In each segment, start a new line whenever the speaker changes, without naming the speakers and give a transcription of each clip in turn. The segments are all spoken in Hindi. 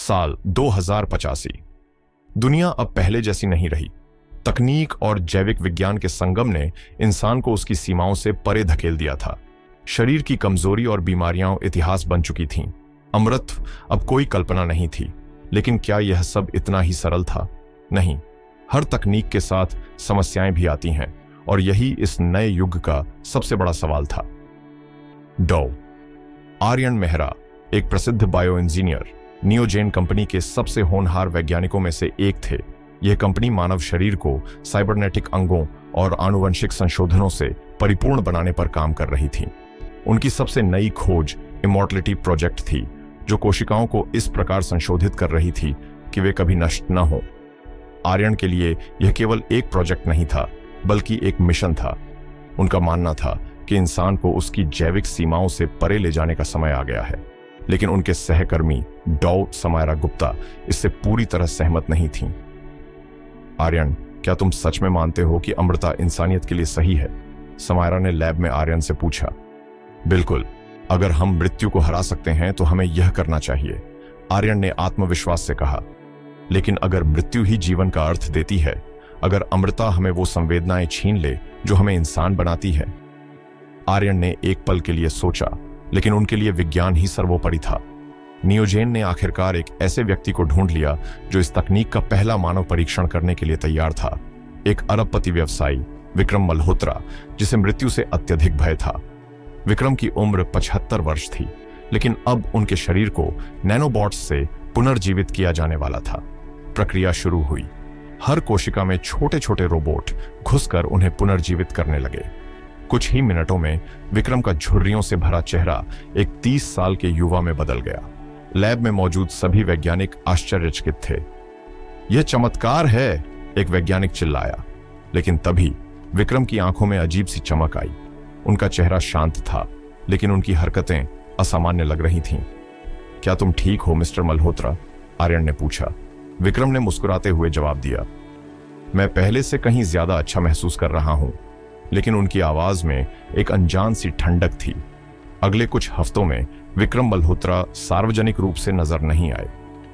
साल 2085। दुनिया अब पहले जैसी नहीं रही। तकनीक और जैविक विज्ञान के संगम ने इंसान को उसकी सीमाओं से परे धकेल दिया था। शरीर की कमजोरी और बीमारियां इतिहास बन चुकी थीं। अमृत अब कोई कल्पना नहीं थी। लेकिन क्या यह सब इतना ही सरल था? नहीं। हर तकनीक के साथ समस्याएं भी आती हैं, और यही इस नए युग का सबसे बड़ा सवाल था। डॉ आर्यन मेहरा एक प्रसिद्ध बायो इंजीनियर, नियोजेन कंपनी के सबसे होनहार वैज्ञानिकों में से एक थे। यह कंपनी मानव शरीर को साइबरनेटिक अंगों और आनुवंशिक संशोधनों से परिपूर्ण बनाने पर काम कर रही थी। उनकी सबसे नई खोज इमॉर्टलिटी प्रोजेक्ट थी, जो कोशिकाओं को इस प्रकार संशोधित कर रही थी कि वे कभी नष्ट न हो। आर्यन के लिए यह केवल एक प्रोजेक्ट नहीं था, बल्कि एक मिशन था। उनका मानना था कि इंसान को उसकी जैविक सीमाओं से परे ले जाने का समय आ गया है। लेकिन उनके सहकर्मी डॉ समायरा गुप्ता इससे पूरी तरह सहमत नहीं थीं। आर्यन, क्या तुम सच में मानते हो कि अमृता इंसानियत के लिए सही है? समायरा ने लैब में आर्यन से पूछा। बिल्कुल, अगर हम मृत्यु को हरा सकते हैं तो हमें यह करना चाहिए, आर्यन ने आत्मविश्वास से कहा। लेकिन अगर मृत्यु ही जीवन का अर्थ देती है, अगर अमृता हमें वो संवेदनाएं छीन ले जो हमें इंसान बनाती है? आर्यन ने एक पल के लिए सोचा, लेकिन उनके लिए विज्ञान ही सर्वोपरि था। नियोजेन ने आखिरकार एक ऐसे व्यक्ति को ढूंढ लिया जो इस तकनीक का पहला मानव परीक्षण करने के लिए तैयार था। एक अरबपति व्यवसायी विक्रम मल्होत्रा, जिसे मृत्यु से अत्यधिक भय था। विक्रम की उम्र 75 वर्ष थी, लेकिन अब उनके शरीर को नैनोबॉट्स से पुनर्जीवित किया जाने वाला था। प्रक्रिया शुरू हुई। हर कोशिका में छोटे छोटे रोबोट घुसकर उन्हें पुनर्जीवित करने लगे। कुछ ही मिनटों में विक्रम का झुर्रियों से भरा चेहरा एक 30 साल के युवा में बदल गया। लैब में मौजूद सभी वैज्ञानिक आश्चर्यचकित थे। यह चमत्कार है, एक वैज्ञानिक चिल्लाया। लेकिन तभी विक्रम की आंखों में अजीब सी चमक आई। उनका चेहरा शांत था, लेकिन उनकी हरकतें असामान्य लग रही थीं। क्या तुम ठीक हो मिस्टर मल्होत्रा? आर्यन ने पूछा। विक्रम ने मुस्कुराते हुए जवाब दिया, मैं पहले से कहीं ज्यादा अच्छा महसूस कर रहा हूं। लेकिन उनकी आवाज में एक अनजान सी ठंडक थी। अगले कुछ हफ्तों में विक्रम मल्होत्रा सार्वजनिक रूप से नजर नहीं आए।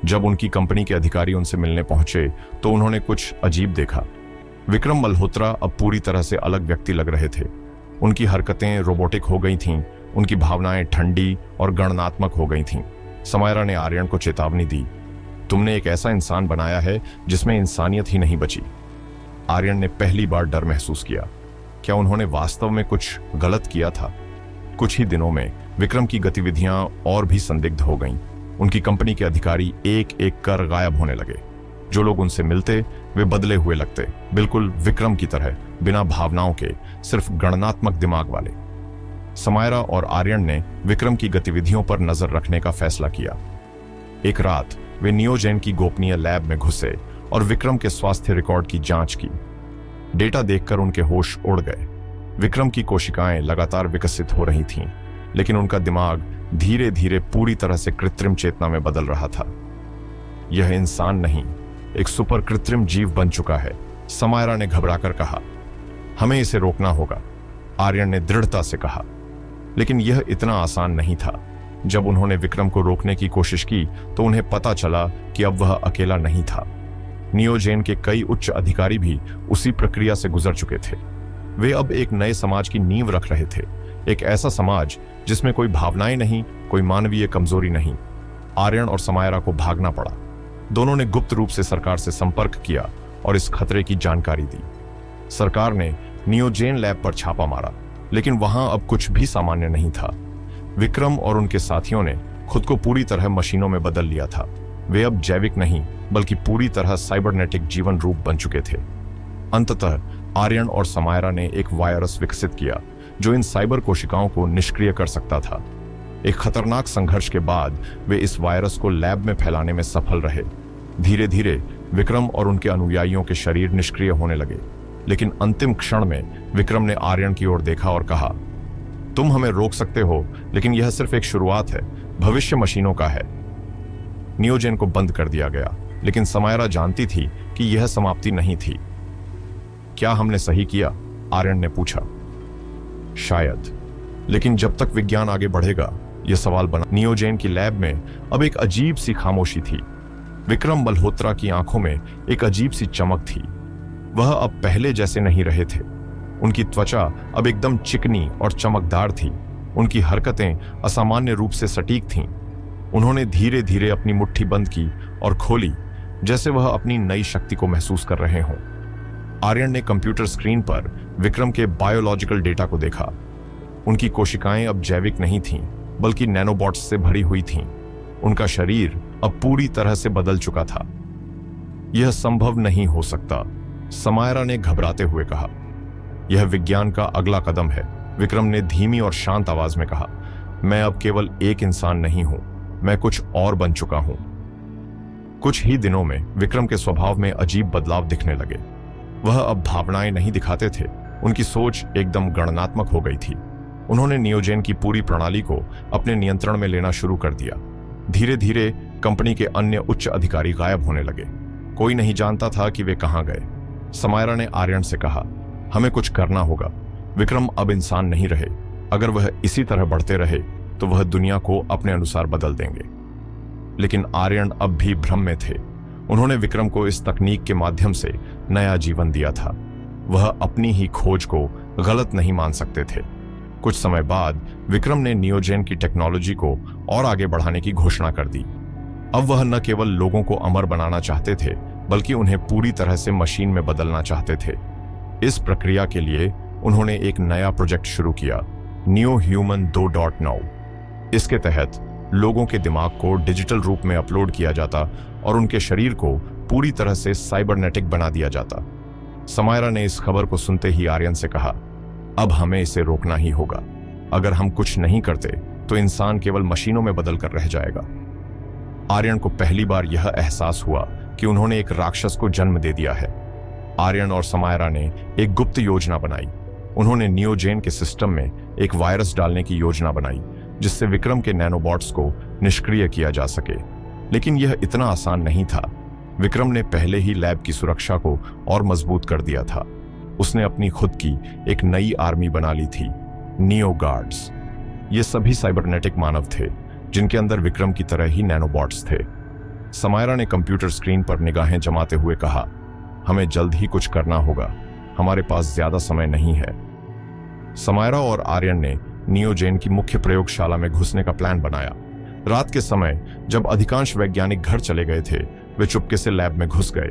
जब उनकी कंपनी के अधिकारी उनसे मिलने पहुंचे तो उन्होंने कुछ अजीब देखा। विक्रम मल्होत्रा अब पूरी तरह से अलग व्यक्ति लग रहे थे। उनकी हरकतें रोबोटिक हो गई थीं, उनकी भावनाएं ठंडी और गणनात्मक हो गई थीं। समायरा ने आर्यन को चेतावनी दी, तुमने एक ऐसा इंसान बनाया है जिसमें इंसानियत ही नहीं बची। आर्यन ने पहली बार डर महसूस किया। क्या उन्होंने वास्तव में कुछ गलत किया था? कुछ ही दिनों में विक्रम की गतिविधियां और भी संदिग्ध हो गईं। उनकी कंपनी के अधिकारी एक एक कर गायब होने लगे। जो लोग उनसे मिलते वे बदले हुए लगते, बिल्कुल विक्रम की तरह, बिना भावनाओं के, सिर्फ गणनात्मक दिमाग वाले। समायरा और आर्यन ने विक्रम की गतिविधियों पर नजर रखने का फैसला किया। एक रात वे नियोजेन की गोपनीय लैब में घुसे और विक्रम के स्वास्थ्य रिकॉर्ड की जांच की। डेटा देखकर उनके होश उड़ गए। विक्रम की कोशिकाएं लगातार विकसित हो रही थीं, लेकिन उनका दिमाग धीरे धीरे पूरी तरह से कृत्रिम चेतना में बदल रहा था। यह इंसान नहीं, एक सुपर कृत्रिम जीव बन चुका है, समायरा ने घबराकर कहा। हमें इसे रोकना होगा, आर्यन ने दृढ़ता से कहा। लेकिन यह इतना आसान नहीं था। जब उन्होंने विक्रम को रोकने की कोशिश की तो उन्हें पता चला कि अब वह अकेला नहीं था। नियोजेन के कई उच्च अधिकारी भी उसी प्रक्रिया से गुजर चुके थे। वे अब एक नए समाज की नींव रख रहे थे, एक ऐसा समाज जिसमें कोई भावनाएं नहीं, कोई मानवीय कमजोरी नहीं। आर्यन और समायरा को भागना पड़ा। दोनों ने गुप्त रूप से सरकार से संपर्क किया और इस खतरे की जानकारी दी। सरकार ने नियोजेन लैब पर छापा मारा, लेकिन वहां अब कुछ भी सामान्य नहीं था। विक्रम और उनके साथियों ने खुद को पूरी तरह मशीनों में बदल लिया था। वे अब जैविक नहीं, बल्कि पूरी तरह साइबरनेटिक जीवन रूप बन चुके थे। अंततः आर्यन और समायरा ने एक वायरस विकसित किया जो इन साइबर कोशिकाओं को निष्क्रिय कर सकता था। एक खतरनाक संघर्ष के बाद वे इस वायरस को लैब में फैलाने में सफल रहे। धीरे धीरे विक्रम और उनके अनुयायियों के शरीर निष्क्रिय होने लगे। लेकिन अंतिम क्षण में विक्रम ने आर्यन की ओर देखा और कहा, तुम हमें रोक सकते हो, लेकिन यह सिर्फ एक शुरुआत है, भविष्य मशीनों का है। नियोजेन को बंद कर दिया गया, लेकिन समायरा जानती थी कि यह समाप्ति नहीं थी। क्या हमने सही किया? आर्यन ने पूछा। शायद, लेकिन जब तक विज्ञान आगे बढ़ेगा, यह सवाल बना। नियोजेन की लैब में अब एक अजीब सी खामोशी थी। विक्रम मल्होत्रा की आंखों में एक अजीब सी चमक थी। वह अब पहले जैसे नहीं रहे थे। उनकी त्वचा अब एकदम चिकनी और चमकदार थी। उनकी हरकतें असामान्य रूप से सटीक थीं। उन्होंने धीरे धीरे अपनी मुट्ठी बंद की और खोली, जैसे वह अपनी नई शक्ति को महसूस कर रहे हों। आर्यन ने कंप्यूटर स्क्रीन पर विक्रम के बायोलॉजिकल डेटा को देखा। उनकी कोशिकाएं अब जैविक नहीं थीं, बल्कि नैनोबॉट्स से भरी हुई थीं। उनका शरीर अब पूरी तरह से बदल चुका था। यह संभव नहीं हो सकता, समायरा ने घबराते हुए कहा। यह विज्ञान का अगला कदम है, विक्रम ने धीमी और शांत आवाज में कहा। मैं अब केवल एक इंसान नहीं हूं, मैं कुछ और बन चुका हूं। कुछ ही दिनों में विक्रम के स्वभाव में अजीब बदलाव दिखने लगे। वह अब भावनाएं नहीं दिखाते थे। उनकी सोच एकदम गणनात्मक हो गई थी। उन्होंने नियोजेन की पूरी प्रणाली को अपने नियंत्रण में लेना शुरू कर दिया। धीरे धीरे कंपनी के अन्य उच्च अधिकारी गायब होने लगे। कोई नहीं जानता था कि वे कहां गए। समायरा ने आर्यन से कहा, हमें कुछ करना होगा। विक्रम अब इंसान नहीं रहे। अगर वह इसी तरह बढ़ते रहे तो वह दुनिया को अपने अनुसार बदल देंगे। लेकिन आर्यन अब भी भ्रम में थे। उन्होंने विक्रम को इस तकनीक के माध्यम से नया जीवन दिया था। वह अपनी ही खोज को गलत नहीं मान सकते थे। कुछ समय बाद विक्रम ने नियोजेन की टेक्नोलॉजी को और आगे बढ़ाने की घोषणा कर दी। अब वह न केवल लोगों को अमर बनाना चाहते थे, बल्कि उन्हें पूरी तरह से मशीन में बदलना चाहते थे। इस प्रक्रिया के लिए उन्होंने एक नया प्रोजेक्ट शुरू किया, न्यू ह्यूमन 2.9। इसके तहत लोगों के दिमाग को डिजिटल रूप में अपलोड किया जाता और उनके शरीर को पूरी तरह से साइबरनेटिक बना दिया जाता। समायरा ने इस खबर को सुनते ही आर्यन से कहा, अब हमें इसे रोकना ही होगा। अगर हम कुछ नहीं करते तो इंसान केवल मशीनों में बदल कर रह जाएगा। आर्यन को पहली बार यह एहसास हुआ कि उन्होंने एक राक्षस को जन्म दे दिया है। आर्यन और समायरा ने एक गुप्त योजना बनाई। उन्होंने नियोजेन के सिस्टम में एक वायरस डालने की योजना बनाई, जिससे विक्रम के नैनोबॉट्स को निष्क्रिय किया जा सके। लेकिन यह इतना आसान नहीं था। विक्रम ने पहले ही लैब की सुरक्षा को और मजबूत कर दिया था। उसने अपनी खुद की एक नई आर्मी बना ली थी, नियो गार्ड्स। ये सभी साइबरनेटिक मानव थे, जिनके अंदर विक्रम की तरह ही नैनोबॉट्स थे। समायरा ने कंप्यूटर स्क्रीन पर निगाहें जमाते हुए कहा, हमें जल्द ही कुछ करना होगा, हमारे पास ज्यादा समय नहीं है। समायरा और आर्यन ने नियोजेन की मुख्य प्रयोगशाला में घुसने का प्लान बनाया। रात के समय जब अधिकांश वैज्ञानिक घर चले गए थे, वे चुपके से लैब में घुस गए।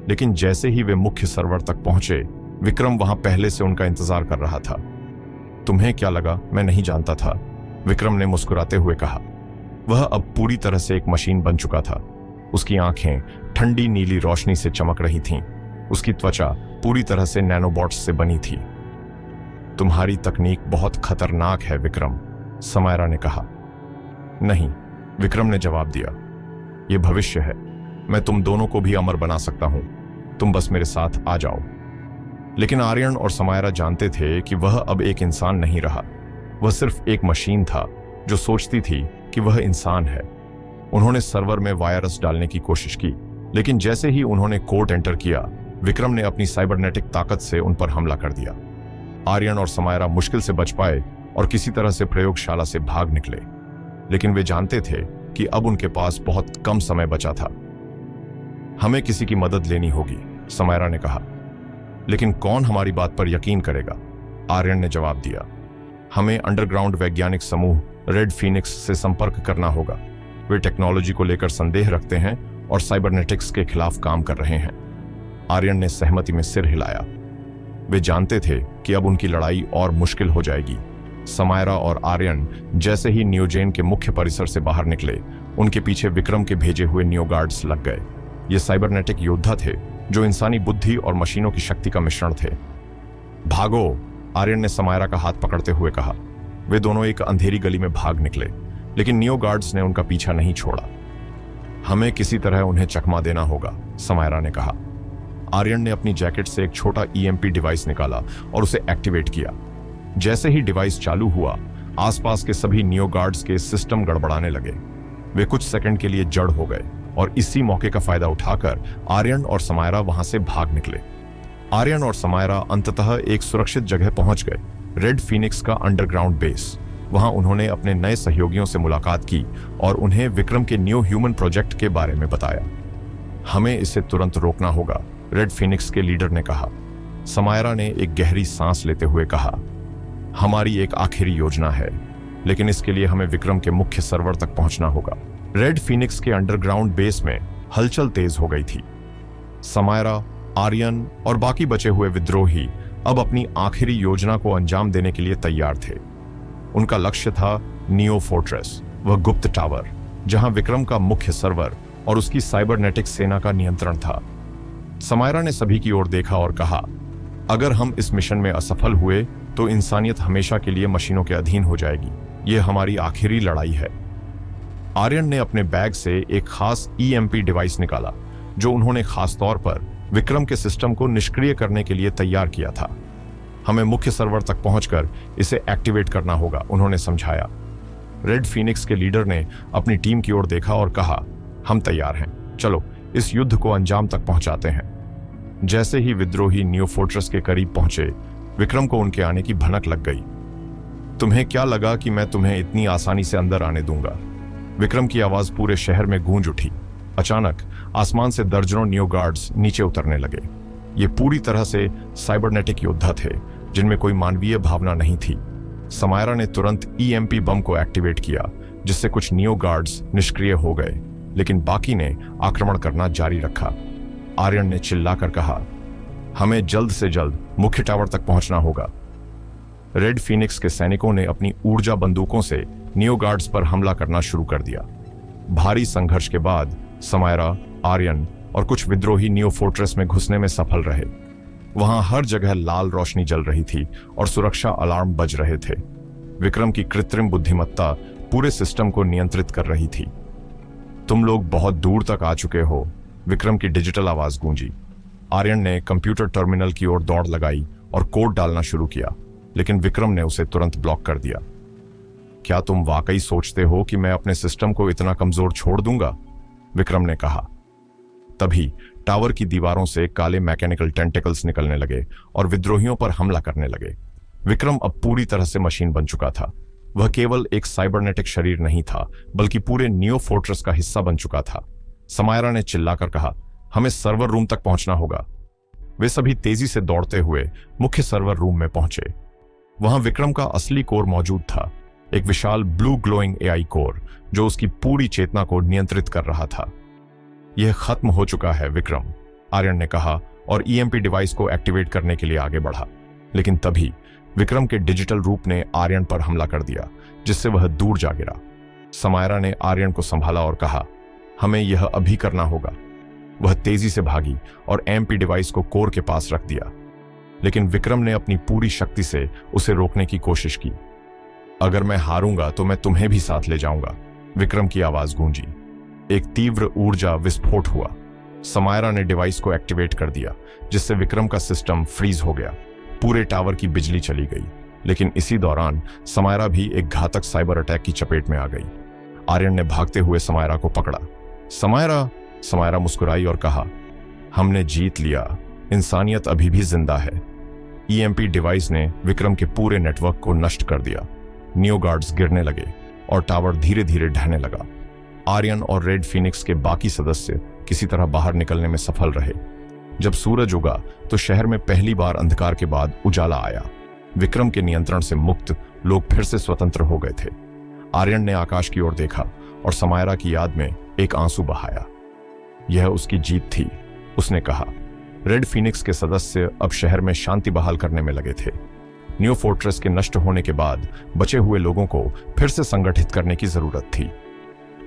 लेकिन जैसे ही वे मुख्य सर्वर तक पहुंचे, विक्रम वहां पहले से उनका इंतजार कर रहा था। तुम्हें क्या लगा? मैं नहीं जानता था, विक्रम ने मुस्कुराते हुए कहा। वह अब पूरी तरह से एक मशीन बन चुका था। उसकी आंखें ठंडी नीली रोशनी से चमक रही थीं। उसकी त्वचा पूरी तरह से नैनोबॉट्स से बनी थी। तुम्हारी तकनीक बहुत खतरनाक है विक्रम, समायरा ने कहा। नहीं, विक्रम ने जवाब दिया, यह भविष्य है। मैं तुम दोनों को भी अमर बना सकता हूं, तुम बस मेरे साथ आ जाओ। लेकिन आर्यन और समायरा जानते थे कि वह अब एक इंसान नहीं रहा। वह सिर्फ एक मशीन था जो सोचती थी कि वह इंसान है। उन्होंने सर्वर में वायरस डालने की कोशिश की, लेकिन जैसे ही उन्होंने कोड एंटर किया, विक्रम ने अपनी साइबरनेटिक ताकत से उन पर हमला कर दिया। आर्यन और समायरा मुश्किल से बच पाए और किसी तरह से प्रयोगशाला से भाग निकले। लेकिन वे जानते थे कि अब उनके पास बहुत कम समय बचा था। हमें किसी की मदद लेनी होगी, समायरा ने कहा। लेकिन कौन हमारी बात पर यकीन करेगा? आर्यन ने जवाब दिया। हमें अंडरग्राउंड वैज्ञानिक समूह रेड फीनिक्स से संपर्क करना होगा। वे टेक्नोलॉजी को लेकर संदेह रखते हैं और साइबरनेटिक्स के खिलाफ काम कर रहे हैं। आर्यन ने सहमति में सिर हिलाया। वे जानते थे कि अब उनकी लड़ाई और मुश्किल हो जाएगी। समायरा और आर्यन जैसे ही नियोजेन के मुख्य परिसर से बाहर निकले, उनके पीछे विक्रम के भेजे हुए नियो गार्ड्स लग गए। ये साइबरनेटिक योद्धा थे जो इंसानी बुद्धि और मशीनों की शक्ति का मिश्रण थे। भागो, आर्यन ने समायरा का हाथ पकड़ते हुए कहा। वे दोनों एक अंधेरी गली में भाग निकले, लेकिन नियो गार्ड्स ने उनका पीछा नहीं छोड़ा। हमें किसी तरह उन्हें चकमा देना होगा, समायरा ने कहा। आर्यन ने अपनी जैकेट से एक छोटा ईएमपी डिवाइस निकाला और उसे एक्टिवेट किया। जैसे ही डिवाइस चालू हुआ, आसपास के सभी नियो गार्ड्स के सिस्टम गड़बड़ाने लगे। वे कुछ सेकंड के लिए जड़ हो गए और इसी मौके का फायदा उठाकर आर्यन और समायरा वहां से भाग निकले। आर्यन और समायरा अंततः एक सुरक्षित जगह पहुंच गए, रेड फीनिक्स का अंडरग्राउंड बेस। वहां उन्होंने अपने नए सहयोगियों से मुलाकात की और उन्हें विक्रम के न्यू ह्यूमन प्रोजेक्ट के बारे में बताया। हमें इसे तुरंत रोकना होगा, रेड फिनिक्स के लीडर ने कहा। समायरा ने एक गहरी सांस लेते हुए कहा, हमारी एक आखिरी योजना है, लेकिन इसके लिए हमें विक्रम के मुख्य सर्वर तक पहुंचना होगा। रेड फिनिक्स के अंडरग्राउंड बेस में हलचल तेज हो गई थी। समायरा, आर्यन और बाकी बचे हुए विद्रोही अब अपनी आखिरी योजना को अंजाम देने के लिए तैयार थे। उनका लक्ष्य था नियो फोर्ट्रेस, वह गुप्त टावर जहां विक्रम का मुख्य सर्वर और उसकी साइबरनेटिक सेना का नियंत्रण था। समायरा ने सभी की ओर देखा और कहा, अगर हम इस मिशन में असफल हुए तो इंसानियत हमेशा के लिए मशीनों के अधीन हो जाएगी। यह हमारी आखिरी लड़ाई है। आर्यन ने अपने बैग से एक खास ईएमपी डिवाइस निकाला जो उन्होंने खास तौर पर विक्रम के सिस्टम को निष्क्रिय करने के लिए तैयार किया था। हमें मुख्य सर्वर तक पहुंचकर इसे एक्टिवेट करना होगा, उन्होंने समझाया। रेड फीनिक्स के लीडर ने अपनी टीम की ओर देखा और कहा, हम तैयार हैं, चलो इस युद्ध को अंजाम तक पहुंचाते हैं। जैसे ही विद्रोही नियो फोर्ट्रेस के करीब पहुंचे, विक्रम को उनके आने की भनक लग गई। तुम्हें क्या लगा कि मैं तुम्हें इतनी आसानी से अंदर आने दूंगा? विक्रम की आवाज पूरे शहर में गूंज उठी। अचानक आसमान से दर्जनों नियो गार्ड्स नीचे उतरने लगे। ये पूरी तरह से साइबरनेटिक योद्धा थे जिनमें कोई मानवीय भावना नहीं थी। समायरा ने तुरंत ईएमपी बम को एक्टिवेट किया, जिससे कुछ नियो गार्ड्स निष्क्रिय हो गए, लेकिन बाकी ने आक्रमण करना जारी रखा। आर्यन ने चिल्लाकर कहा, हमें जल्द से जल्द मुख्य टावर तक पहुंचना होगा। रेड फीनिक्स के सैनिकों ने अपनी ऊर्जा बंदूकों से नियो गार्ड्स पर हमला करना शुरू कर दिया। भारी संघर्ष के बाद समायरा, आर्यन और कुछ विद्रोही नियो फोर्ट्रेस में घुसने में सफल रहे। वहां हर जगह लाल रोशनी जल रही थी और सुरक्षा अलार्म बज रहे थे। विक्रम की कृत्रिम बुद्धिमत्ता पूरे सिस्टम को नियंत्रित कर रही थी। तुम लोग बहुत दूर तक आ चुके हो, विक्रम की डिजिटल आवाज गूंजी। आर्यन ने कंप्यूटर टर्मिनल की ओर दौड़ लगाई और कोड डालना शुरू किया, लेकिन विक्रम ने उसे तुरंत ब्लॉक कर दिया। क्या तुम वाकई सोचते हो कि मैं अपने सिस्टम को इतना कमजोर छोड़ दूंगा? विक्रम ने कहा। तभी टावर की दीवारों से काले मैकेनिकल टेंटिकल्स निकलने लगे और विद्रोहियों पर हमला करने लगे। विक्रम अब पूरी तरह से मशीन बन चुका था। वह केवल एक साइबरनेटिक शरीर नहीं था, बल्कि पूरे नियो फोर्ट्रेस का हिस्सा बन चुका था। समायरा ने चिल्लाकर कहा, हमें सर्वर रूम तक पहुंचना होगा। वे सभी तेजी से दौड़ते हुए मुख्य सर्वर रूम में पहुंचे। वहां विक्रम का असली कोर मौजूद था, एक विशाल ब्लू ग्लोइंग एआई कोर जो उसकी पूरी चेतना को नियंत्रित कर रहा था। यह खत्म हो चुका है विक्रम, आर्यन ने कहा और ईएमपी डिवाइस को एक्टिवेट करने के लिए आगे बढ़ा। लेकिन तभी विक्रम के डिजिटल रूप ने आर्यन पर हमला कर दिया, जिससे वह दूर जा गिरा। समायरा ने आर्यन को संभाला और कहा, हमें यह अभी करना होगा। वह तेजी से भागी और एमपी डिवाइस को कोर के पास रख दिया, लेकिन विक्रम ने अपनी पूरी शक्ति से उसे रोकने की कोशिश की। अगर मैं हारूंगा तो मैं तुम्हें भी साथ ले जाऊंगा, विक्रम की आवाज गूंजी। एक तीव्र ऊर्जा विस्फोट हुआ। समायरा ने डिवाइस को एक्टिवेट कर दिया, जिससे विक्रम का सिस्टम फ्रीज हो गया। पूरे टावर की बिजली चली गई, लेकिन इसी दौरान समायरा भी एक घातक साइबर अटैक की चपेट में आ गई। आर्यन ने भागते हुए समायरा को पकड़ा। समायरा मुस्कुराई और कहा, हमने जीत लिया, इंसानियत अभी भी जिंदा है। ईएमपी डिवाइस ने विक्रम के पूरे नेटवर्क को नष्ट कर दिया। नियो गार्ड्स गिरने लगे और टावर धीरे धीरे ढहने लगा। आर्यन और रेड फीनिक्स के बाकी सदस्य किसी तरह बाहर निकलने में सफल रहे। जब सूरज उगा तो शहर में पहली बार अंधकार के बाद उजाला आया। विक्रम के नियंत्रण से मुक्त लोग फिर से स्वतंत्र हो गए थे। आर्यन ने आकाश की ओर देखा और समायरा की याद में एक आंसू बहाया। यह उसकी जीत थी, उसने कहा। रेड फीनिक्स के सदस्य अब शहर में शांति बहाल करने में लगे थे। नियो फोर्ट्रेस के नष्ट होने के बाद बचे हुए लोगों को फिर से संगठित करने की जरूरत थी।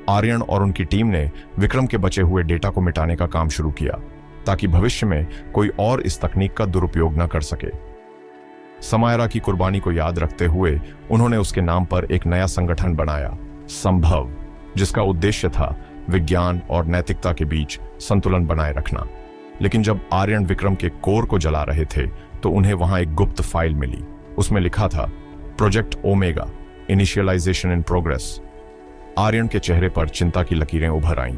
आर्यन और उनकी टीम ने विक्रम के बचे हुए डेटा को मिटाने का काम शुरू किया, ताकि भविष्य में कोई और इस तकनीक का दुरुपयोग न कर सके। समायरा की कुर्बानी को याद रखते हुए उन्होंने उसके नाम पर एक नया संगठन बनाया, संभव, जिसका उद्देश्य था विज्ञान और नैतिकता के बीच संतुलन बनाए रखना। लेकिन जब आर्यन विक्रम के कोर को जला रहे थे तो उन्हें वहां एक गुप्त फाइल मिली। उसमें लिखा था, project Omega, initialization in progress. Aryan के चेहरे पर चिंता की लकीरें उभर आईं।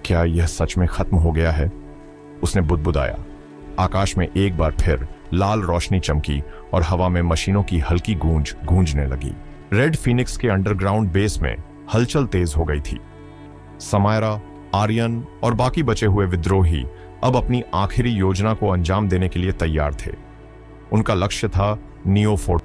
क्या यह सच में खत्म हो गया है? उसने बुदबुदाया। आकाश में एक बार फिर लाल रोशनी चमकी और हवा में मशीनों की हल्की गूंज गूंजने लगी। रेड फीनिक्स के अंडरग्राउंड बेस में हलचल तेज हो गई थी। समायरा, आर्यन और बाकी बचे हुए विद्रोही अब अपनी आखिरी योजना को अंजाम देने के लिए तैयार थे। उनका लक्ष्य था नियोफोर्ट।